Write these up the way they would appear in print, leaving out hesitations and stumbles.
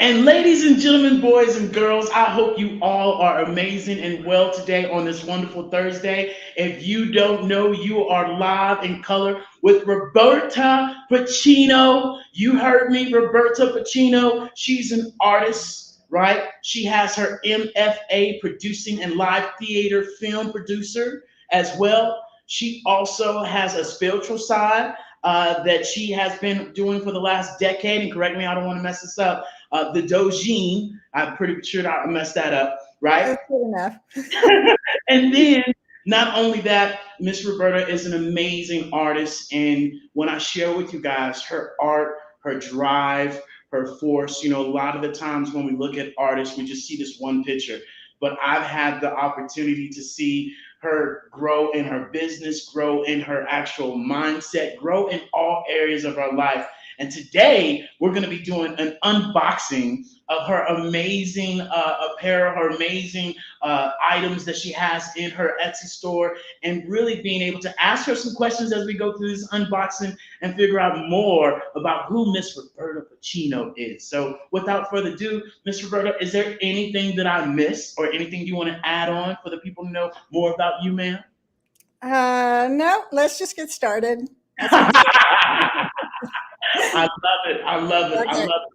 And ladies and gentlemen, boys and girls, I hope you all are amazing and well today on this wonderful Thursday. If you don't know, you are live in color with Roberta Pacino. You heard me, Roberta Pacino. She's an artist, right? She has her MFA producing and live theater film producer as well. She also has a spiritual side that she has been doing for the last decade. And correct me, I don't want to mess this up, the Dojin. I'm pretty sure I messed that up, right? That's good enough. And then not only that, Miss Roberta is an amazing artist. And when I share with you guys her art, her drive, her force, a lot of the times when we look at artists, we just see this one picture. But I've had the opportunity to see her grow in her business, grow in her actual mindset, grow in all areas of her life. And today we're going to be doing an unboxing of her amazing apparel, her amazing items that she has in her Etsy store, and really being able to ask her some questions as we go through this unboxing and figure out more about who Miss Roberta Pacino is. So without further ado, Miss Roberta, is there anything that I missed or anything you want to add on for the people to know more about you, ma'am? No, let's just get started. I love it. I love it. I Okay. love it.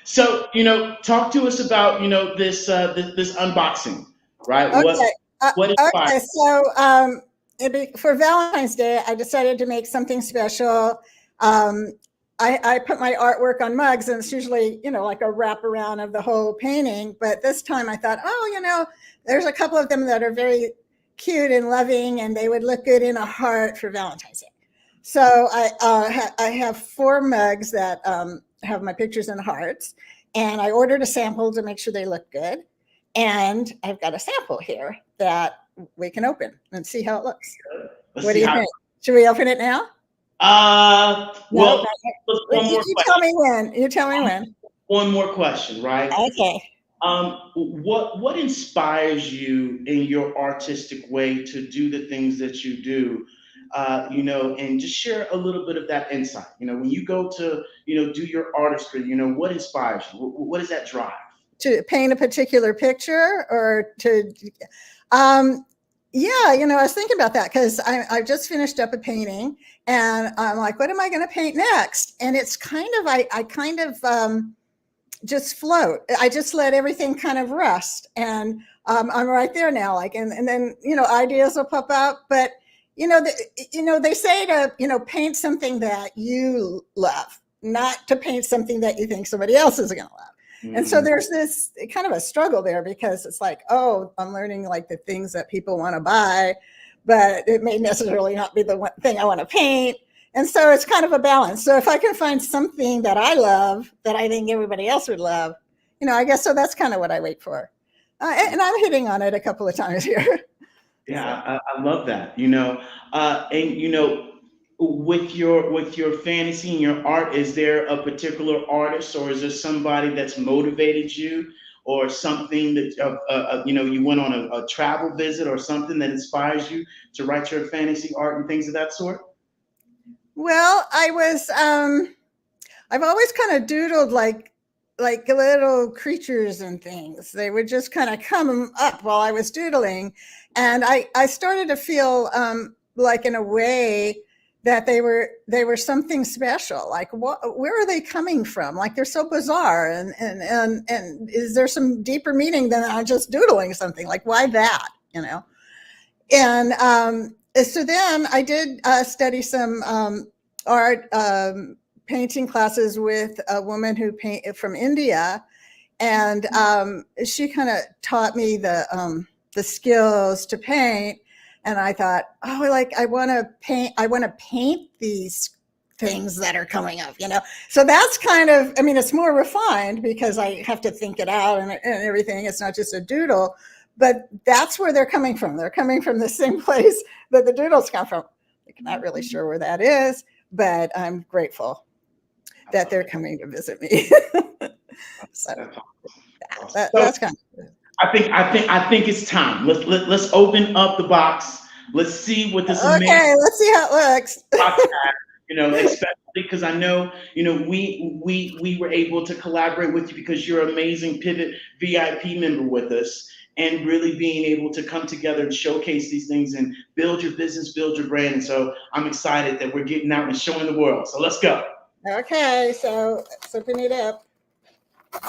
So, talk to us about, this unboxing, right? Okay. What inspired? Okay. So for Valentine's Day, I decided to make something special. Um, I put my artwork on mugs, and it's usually, like a wraparound of the whole painting. But this time I thought, there's a couple of them that are very cute and loving, and they would look good in a heart for Valentine's Day. So I have 4 mugs that have my pictures in hearts, and I ordered a sample to make sure they look good. And I've got a sample here that we can open and see how it looks. Let's What do see you how. think? Should we open it now? No, Well, not yet. one more You tell question. me when. You tell me when. One more question, right? Okay. What inspires you in your artistic way to do the things that you do? And just share a little bit of that insight. When you go to, do your artistry, what inspires you? What is that drive? To paint a particular picture or to yeah, I was thinking about that because I just finished up a painting, and I'm like, what am I going to paint next? And it's kind of I kind of just float. I just let everything kind of rust, and I'm right there now. Like, and then ideas will pop up, but they say to paint something that you love, not to paint something that you think somebody else is going to love. And so there's this kind of a struggle there because it's like, oh, I'm learning like the things that people want to buy, but it may necessarily not be the one thing I want to paint. And so it's kind of a balance. So if I can find something that I love that I think everybody else would love, I guess so that's kind of what I wait for. And I'm hitting on it a couple of times here. Yeah, I love that. And with your fantasy and your art, is there a particular artist or is there somebody that's motivated you, or something that you went on a travel visit or something that inspires you to write your fantasy art and things of that sort? Well, I've always kind of doodled like little creatures and things. They would just kind of come up while I was doodling. And I started to feel like in a way that they were something special. Like where are they coming from? Like they're so bizarre. And is there some deeper meaning than I'm just doodling something? Like why that, And so then I did study some art painting classes with a woman who paint from India, and she kind of taught me the skills to paint. And I thought, oh, like I want to paint these things that are coming up, So that's kind of, it's more refined because I have to think it out and everything. It's not just a doodle, but that's where they're coming from. They're coming from the same place that the doodles come from. I'm not really sure where that is, but I'm grateful that they're coming to visit me. So that's kind of. I think it's time. Let's open up the box. Let's see what this amazing Okay, let's see how it looks. box has. especially because I know, we were able to collaborate with you because you're an amazing Pivot VIP member with us, and really being able to come together and showcase these things and build your business, build your brand. And so I'm excited that we're getting out and showing the world. So let's go. Okay, so open it up.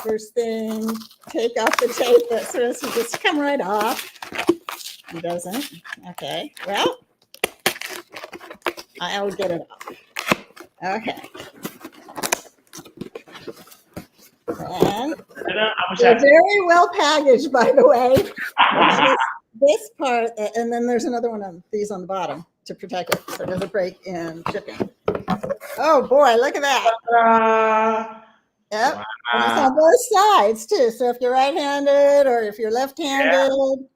First thing, take off the tape. That's supposed to just come right off. It doesn't. Okay, well, I'll get it off. Okay. And they're very well packaged, by the way. This part, and then there's another one of these on the bottom to protect it, so it doesn't break in shipping. Oh boy, look at that. Yep. Wow. And it's on both sides too. So if you're right-handed or if you're left-handed,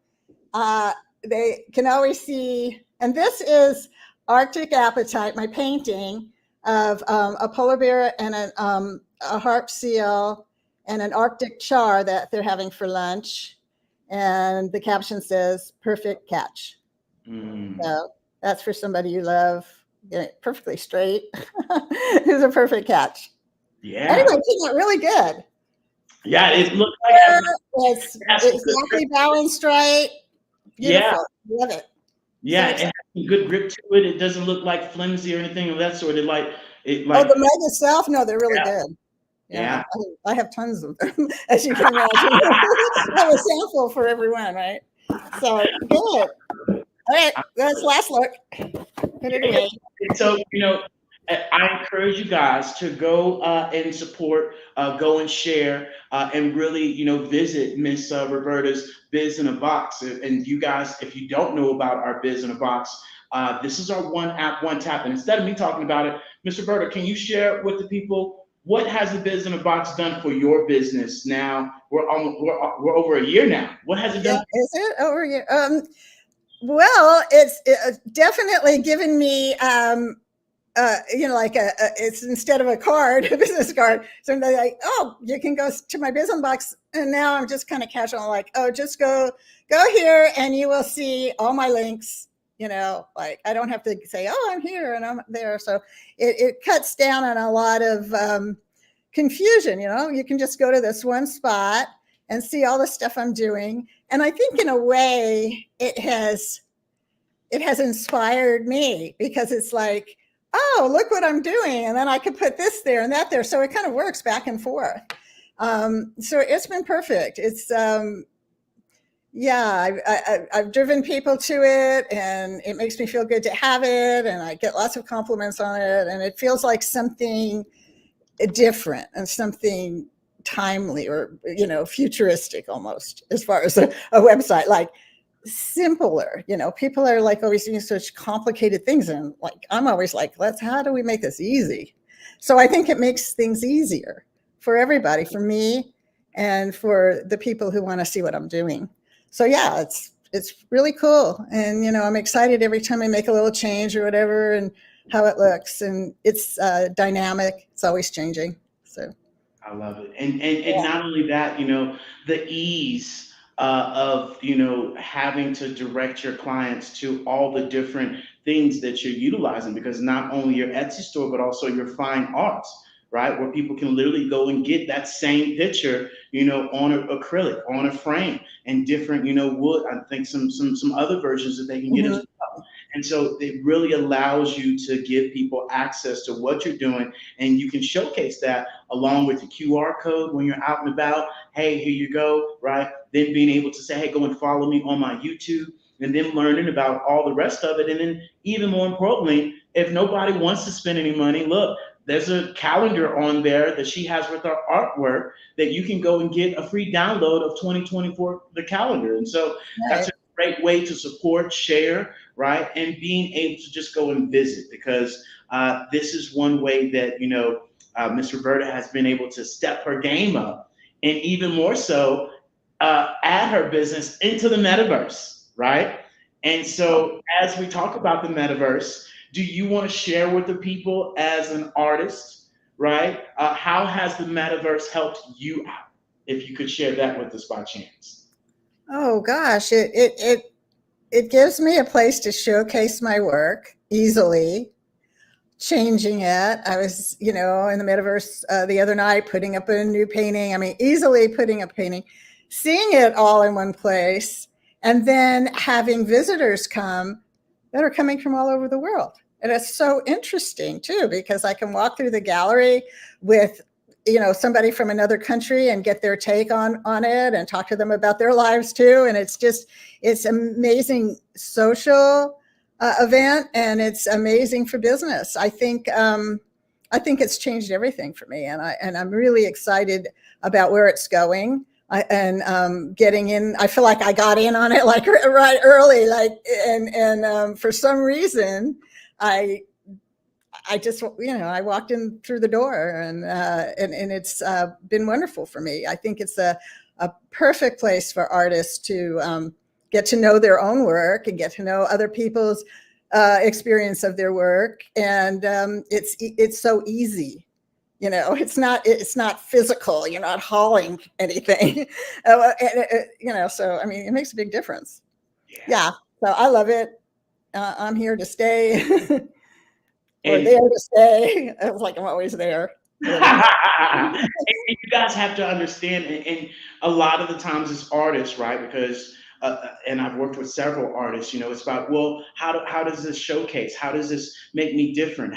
they can always see. And this is Arctic Appetite, my painting of a polar bear and a harp seal and an Arctic char that they're having for lunch. And the caption says, "Perfect catch." So that's for somebody you love, perfectly straight. Who's a perfect catch. Yeah. Anyway, it came out really good. Yeah, it looked like it's exactly balanced right. Beautiful. Yeah. Love it. Yeah, so it has some good grip to it. It doesn't look like flimsy or anything of that sort. Oh, the mug itself? No, they're really good. Yeah. I have tons of them, as you can imagine. I have a sample for everyone, right? So good. All right, let's last look. Put it away. So, I encourage you guys to go and support, go and share, and really, visit Miss Roberta's Biz in a Box. And you guys, if you don't know about our Biz in a Box, this is our one app, one tap. And instead of me talking about it, Miss Roberta, can you share with the people what has the Biz in a Box done for your business? Now we're over a year now. What has it done? Is it over a year? Well, it's definitely given me. It's instead of a card, a business card. So they're like, oh, you can go to my business box. And now I'm just kind of casual, like, oh, just go here and you will see all my links. Like I don't have to say, oh, I'm here and I'm there. So it cuts down on a lot of confusion. You can just go to this one spot and see all the stuff I'm doing. And I think in a way it has inspired me because it's like, oh, look what I'm doing. And then I could put this there and that there. So it kind of works back and forth. So it's been perfect. It's, I've driven people to it and it makes me feel good to have it. And I get lots of compliments on it. And it feels like something different and something timely or, futuristic almost as far as a website. Like, simpler, people are like always doing such complicated things, and like I'm always like, how do we make this easy? So I think it makes things easier for everybody, for me and for the people who want to see what I'm doing. So yeah, it's really cool, and I'm excited every time I make a little change or whatever and how it looks, and it's dynamic, it's always changing. So I love it. And not only that, the ease of having to direct your clients to all the different things that you're utilizing, because not only your Etsy store but also your fine arts, right, where people can literally go and get that same picture on an acrylic, on a frame, and different wood. I think some other versions that they can get as well. And so it really allows you to give people access to what you're doing, and you can showcase that along with the QR code when you're out and about. Hey, here you go, right? Then being able to say, hey, go and follow me on my YouTube, and then learning about all the rest of it. And then even more importantly, if nobody wants to spend any money, look, there's a calendar on there that she has with her artwork that you can go and get a free download of 2024, the calendar. And so that's a great way to support, share, right? And being able to just go and visit, because this is one way that, Miss Roberta has been able to step her game up, and even more so, add her business into the metaverse, right? And so as we talk about the metaverse, do you want to share with the people as an artist, right? How has the metaverse helped you out? If you could share that with us by chance. Oh gosh, it gives me a place to showcase my work easily, changing it. I was, in the metaverse the other night, putting up a new painting. I mean, easily putting up a painting, seeing it all in one place, and then having visitors come that are coming from all over the world. And it's so interesting too, because I can walk through the gallery with, somebody from another country and get their take on it and talk to them about their lives too. And it's amazing social event, and it's amazing for business. I think it's changed everything for me, and I'm really excited about where it's going. Getting in, I feel like I got in on it like right early, like and for some reason, I I just, I walked in through the door, and it's been wonderful for me. I think it's a perfect place for artists to get to know their own work and get to know other people's experience of their work. And it's so easy. It's not physical. You're not hauling anything. So I mean, it makes a big difference. Yeah. Yeah. So I love it. I'm here to stay. Or And there to stay. I was like, I'm always there. and you guys have to understand, and a lot of the times it's artists, right? Because and I've worked with several artists. It's about, well, how does this showcase? How does this make me different?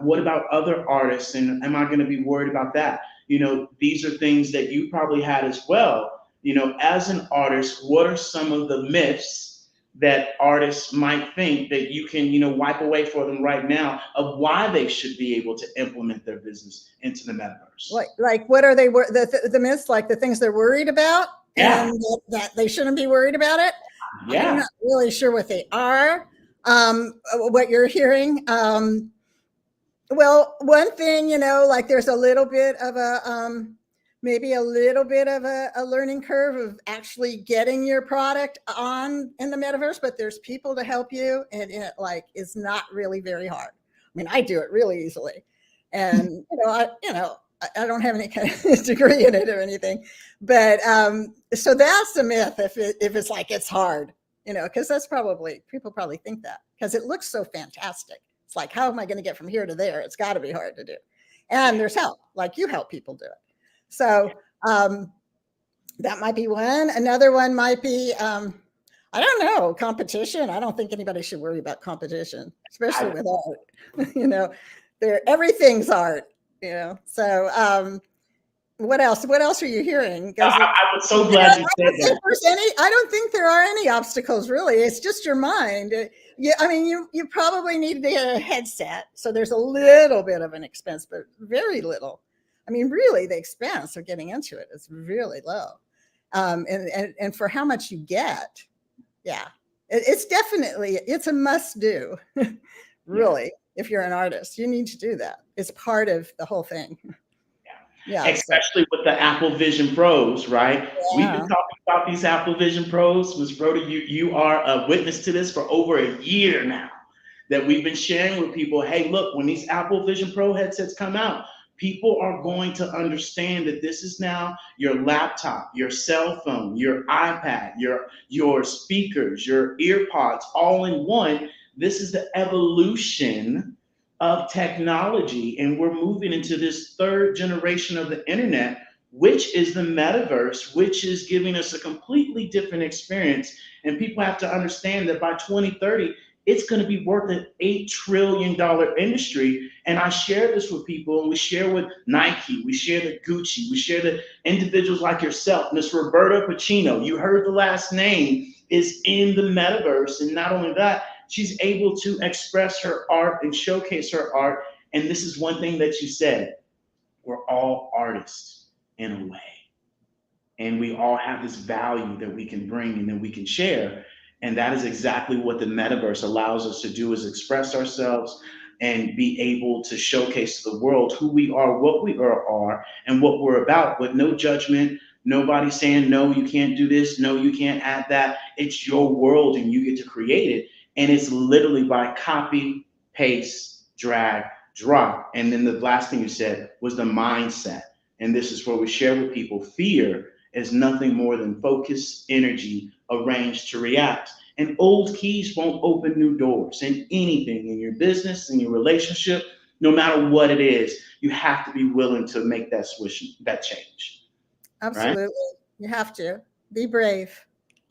What about other artists? And am I going to be worried about that? These are things that you probably had as well. As an artist, what are some of the myths that artists might think that you can, wipe away for them right now of why they should be able to implement their business into the metaverse? Like what are they the myths, like the things they're worried about, Yeah, and that they shouldn't be worried about it? I'm yeah. not really sure what they are. What you're hearing. Well, one thing, like there's a little bit of maybe a little bit of a learning curve of actually getting your product on in the metaverse, but there's people to help you, and it like is not really very hard. I mean, I do it really easily, and I don't have any kind of degree in it or anything, but so that's the myth. If it's like it's hard, because that's probably people probably think that because it looks so fantastic. It's like, how am I going to get from here to there? It's got to be hard to do. And there's help, like you help people do it. So that might be one. Another one might be, I don't know, competition. I don't think anybody should worry about competition, especially I, with art. Everything's art. So what else? What else are you hearing? Because I was so glad you said that. I don't think there are any obstacles really. It's just your mind. Yeah, I mean, you probably need to get a headset, so there's a little bit of an expense, but very little. I mean, really, the expense of getting into it is really low, and for how much you get, yeah, it's a must do. Yeah. Really, if you're an artist, you need to do that. It's part of the whole thing. Yeah. So Especially with the Apple Vision Pros, right? We've been yeah. talking about these Apple Vision Pros. Ms. Rhoda, you are a witness to this for over a year now. That we've been sharing with people, hey, look, when these Apple Vision Pro headsets come out, people are going to understand that this is now your laptop, your cell phone, your iPad, your speakers, your earpods, all in one. This is the evolution of technology, and we're moving into this third generation of the internet, which is the metaverse, which is giving us a completely different experience. And people have to understand that by 2030, it's going to be worth an $8 trillion industry. And I share this with people, and we share with Nike, we share the Gucci, we share the individuals like yourself, Miss Roberta Pacino. You heard the last name is in the metaverse. And not only that, she's able to express her art and showcase her art. And this is one thing that you said, we're all artists in a way. And we all have this value that we can bring and that we can share. And that is exactly what the metaverse allows us to do, is express ourselves and be able to showcase to the world who we are, what we are, and what we're about, with no judgment. Nobody saying, no, you can't do this, no, you can't add that. It's your world and you get to create it. And it's literally by copy, paste, drag, drop. And then the last thing you said was the mindset. And this is where we share with people, fear is nothing more than focused energy arranged to react. And old keys won't open new doors in anything, in your business, in your relationship, no matter what it is. You have to be willing to make that switch, that change, right? Absolutely. You have to be brave.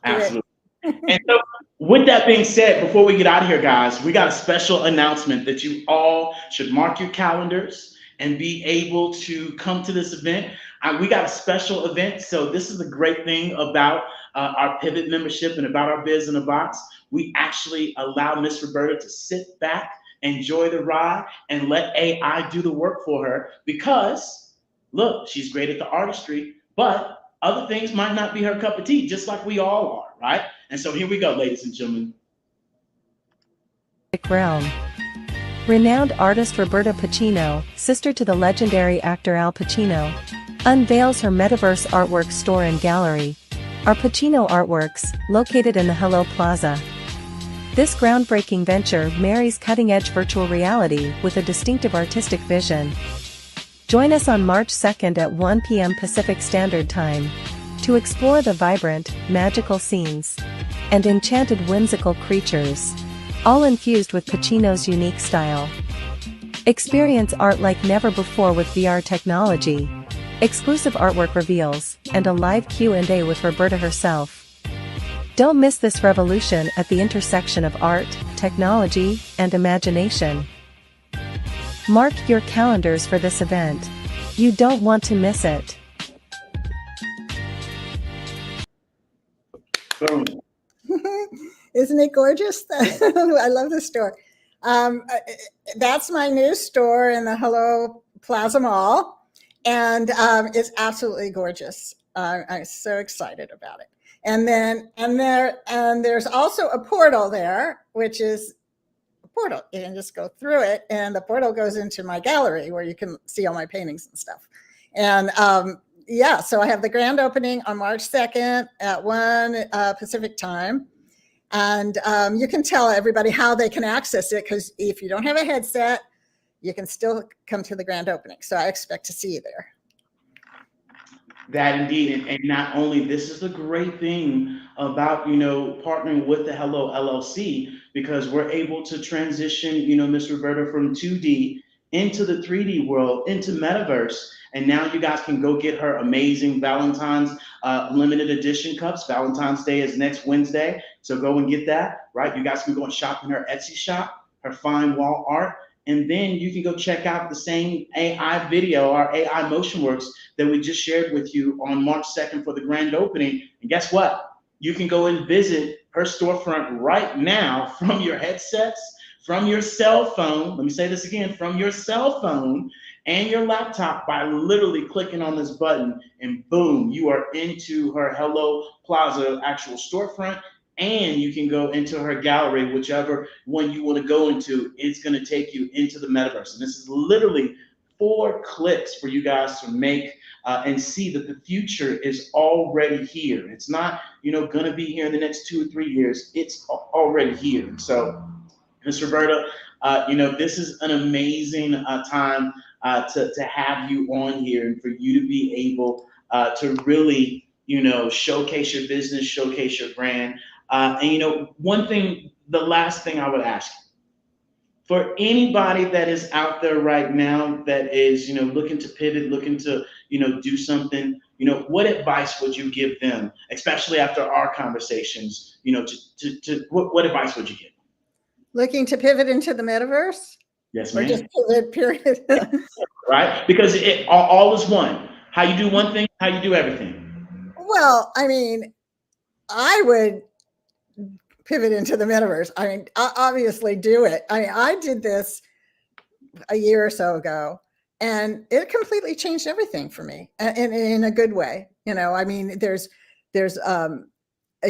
Do it. Absolutely. And so, with that being said, before we get out of here, guys, we got a special announcement that you all should mark your calendars and be able to come to this event. We got a special event. So, this is the great thing about our Pivot membership and about our Biz in a Box. We actually allow Miss Roberta to sit back, enjoy the ride, and let AI do the work for her because, look, she's great at the artistry, but other things might not be her cup of tea, just like we all are, right? And so here we go, ladies and gentlemen. Realm. Renowned artist Roberta Pacino, sister to the legendary actor Al Pacino, unveils her metaverse artwork store and gallery. Our Pacino artworks, located in the HELLO Plaza. This groundbreaking venture marries cutting-edge virtual reality with a distinctive artistic vision. Join us on March 2nd at 1 p.m. Pacific Standard Time to explore the vibrant, magical scenes and enchanted whimsical creatures, all infused with Pacino's unique style. Experience art like never before with VR technology, exclusive artwork reveals, and a live Q&A with Roberta herself. Don't miss this revolution at the intersection of art, technology, and imagination. Mark your calendars for this event. You don't want to miss it. Boom. Isn't it gorgeous? I love the store. That's my new store in the HELLO Plaza Mall, and it's absolutely gorgeous. I'm so excited about it. And there's also a portal there, which is a portal. You can just go through it, and the portal goes into my gallery where you can see all my paintings and stuff. And yeah, so I have the grand opening on March 2nd at 1 Pacific time. And you can tell everybody how they can access it, because if you don't have a headset, you can still come to the grand opening. So I expect to see you there. That indeed, and not only this is the great thing about partnering with the Hello LLC, because we're able to transition Miss Roberta from 2D into the 3D world, into metaverse, and now you guys can go get her amazing Valentine's limited edition cups. Valentine's Day is next Wednesday, so go and get that. Right, you guys can go and shop in her Etsy shop, her fine wall art. And then you can go check out the same AI video, our AI motion works that we just shared with you on March 2nd for the grand opening. And guess what? You can go and visit her storefront right now from your headsets, from your cell phone. Let me say this again, from your cell phone and your laptop by literally clicking on this button, and boom, you are into her Hello Plaza actual storefront. And you can go into her gallery, whichever one you want to go into. It's going to take you into the metaverse. And this is literally 4 clicks for you guys to make and see that the future is already here. It's not, going to be here in the next 2 or 3 years. It's already here. And so, Ms. Roberta, this is an amazing time to have you on here and for you to be able to really, showcase your business, showcase your brand. And one thing, the last thing I would ask for anybody that is out there right now that is, looking to pivot, looking to, do something, what advice would you give them, especially after our conversations, what advice would you give? Looking to pivot into the metaverse? Yes, or ma'am. just pivot, period. Right? Because it all is one. How you do one thing, how you do everything. Well, I mean, I would pivot into the metaverse. I mean, I obviously do it. I mean, I did this a year or so ago, and it completely changed everything for me, in a good way. I mean, there's a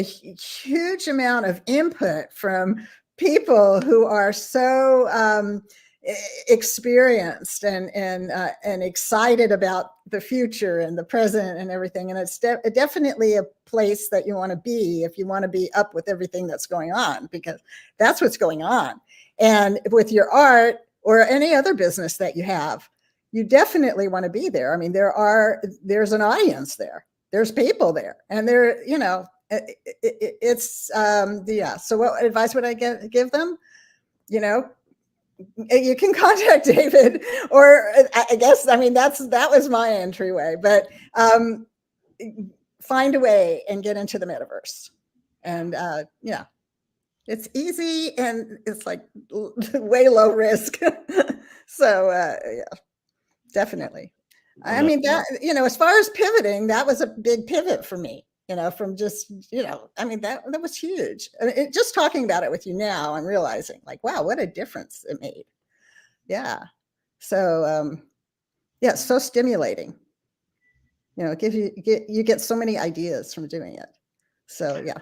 huge amount of input from people who are so experienced and excited about the future and the present and everything. And it's definitely a place that you want to be if you want to be up with everything that's going on, because that's what's going on. And with your art or any other business that you have, you definitely want to be there. I mean, there's an audience there. There's people there, and it's yeah. So what advice would I give them? You know, you can contact David, or I guess, I mean, that was my entryway, but find a way and get into the metaverse. And yeah, it's easy and it's like way low risk. So yeah, definitely. I mean, that, as far as pivoting, that was a big pivot for me, from just, I mean, that was huge. I mean, just talking about it with you now, I'm realizing, like, wow, what a difference it made. Yeah. So yeah, it's so stimulating. You get so many ideas from doing it. So yeah.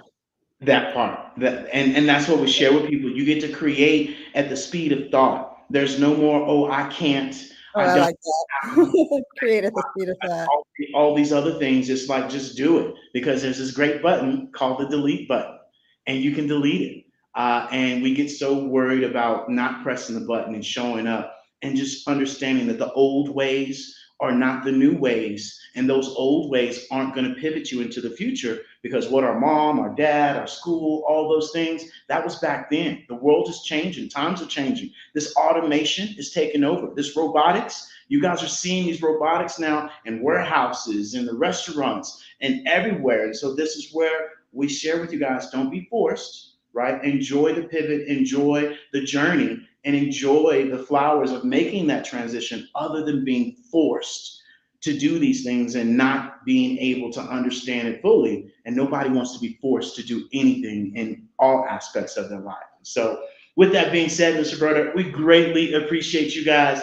That part, and that's what we share with people. You get to create at the speed of thought. There's no more, oh, I can't, Oh, I I don't like that. Create at the speed of thought. all these other things. It's like, just do it, because there's this great button called the delete button, and you can delete it. And we get so worried about not pressing the button and showing up, and just understanding that the old ways are not the new ways, and those old ways aren't going to pivot you into the future, because what our mom, our dad, our school, all those things, that was back then. The world is changing, times are changing. This automation is taking over. This robotics, you guys are seeing these robotics now in warehouses, in the restaurants, and everywhere. And so this is where we share with you guys, don't be forced, right? Enjoy the pivot, enjoy the journey, and enjoy the flowers of making that transition, other than being forced to do these things and not being able to understand it fully. And nobody wants to be forced to do anything in all aspects of their life. So with that being said, Mr. Roberta, we greatly appreciate you guys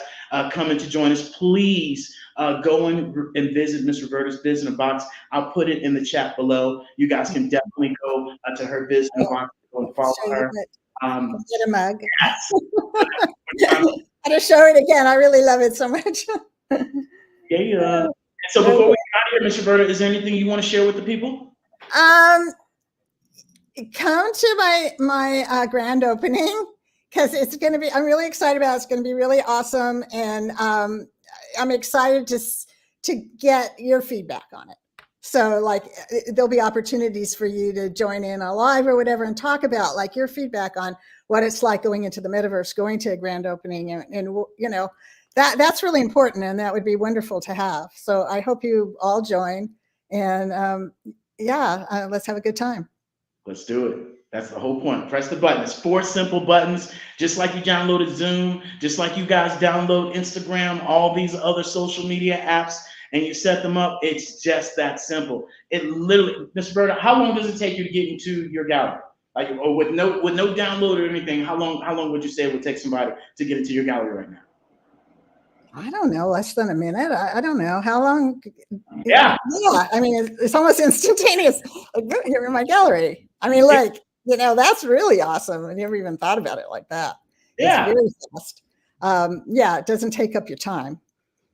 coming to join us. Please go and visit Miss Roberta's Business Box. I'll put it in the chat below. You guys can definitely go to her Business Box, go and follow Show you her. get a mug. Yes. I just show it again. I really love it so much. Yeah. So before we get out of here, Mr. Roberta, is there anything you want to share with the people? Come to my grand opening, because it's going to be, I'm really excited about it. It's going to be really awesome. And I'm excited to get your feedback on it. So like, there'll be opportunities for you to join in a live or whatever and talk about like your feedback on what it's like going into the metaverse, going to a grand opening, and that's really important, and that would be wonderful to have. So I hope you all join, and yeah, let's have a good time. Let's do it. That's the whole point. Press the button. It's 4 simple buttons, just like you downloaded Zoom, just like you guys download Instagram, all these other social media apps, and you set them up. It's just that simple. It literally, Mr. Berta, how long does it take you to get into your gallery? Like, or with no download or anything, how long would you say it would take somebody to get into your gallery right now? I don't know, less than a minute. I don't know how long. Yeah. Yeah. I mean, it's almost instantaneous. Like, you're in my gallery. I mean, like, that's really awesome. I never even thought about it like that. Yeah. It's very fast. Yeah, it doesn't take up your time.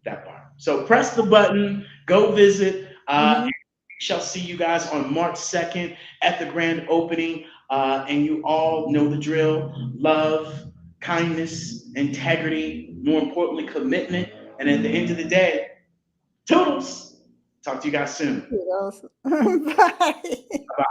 That part. So press the button, go visit. We shall see you guys on March 2nd at the grand opening. And you all know the drill: love, kindness, integrity, more importantly, commitment. And at the end of the day, toodles. Talk to you guys soon. Bye. Bye.